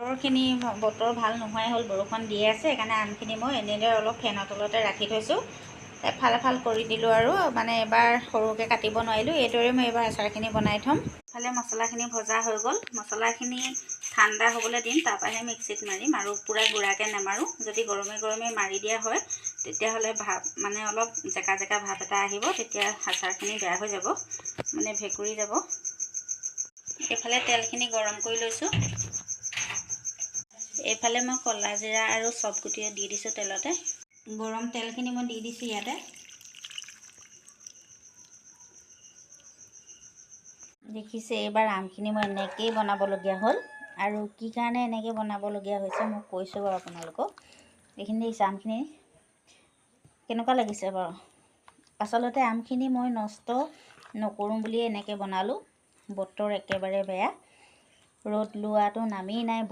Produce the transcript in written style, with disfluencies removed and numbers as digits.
বতৰ ভাল নোহোৱাই হ'ল, বৰষুণ দিয়ে আছে। সেইকাৰণে আমখিনি মই এনেদৰে অলপ ফেনৰ তলতে ৰাখি থৈছোঁ। এফাল এফাল কৰি দিলোঁ আৰু মানে এবাৰ সৰুকৈ কাটিব নোৱাৰিলোঁ। এইদৰে মই এইবাৰ আচাৰখিনি বনাই থ'ম। ইফালে মছলাখিনি ভজা হৈ গ'ল। মছলাখিনি ঠাণ্ডা হ'বলৈ দিম, তাৰপৰাহে মিক্সিত মাৰিম আৰু পূৰা গুড়াকৈ নামাৰোঁ। যদি গৰমে গৰমে মাৰি দিয়া হয় তেতিয়াহ'লে ভাপ মানে অলপ জেকা জেকা ভাপ এটা আহিব, তেতিয়া আচাৰখিনি বেয়া হৈ যাব, মানে ভেঁকুৰি যাব। এইফালে তেলখিনি গৰম কৰি লৈছোঁ। এইফালে মই ক'লা জিৰা আৰু চফ গুটি দি দিছোঁ তেলতে। গৰম তেলখিনি মই দি দিছোঁ ইয়াতে। দেখিছে, এইবাৰ আমখিনি মই এনেকৈয়ে বনাবলগীয়া হ'ল। আৰু কি কাৰণে এনেকৈ বনাবলগীয়া হৈছে মই কৈছোঁ বাৰু আপোনালোকক। এইখিনি দেখিছে আমখিনি কেনেকুৱা লাগিছে বাৰু। আচলতে আমখিনি মই নষ্ট নকৰোঁ বুলিয়ে এনেকৈ বনালোঁ। বতৰ একেবাৰে বেয়া, ৰ'দ লোৱাটো নামেই নাই।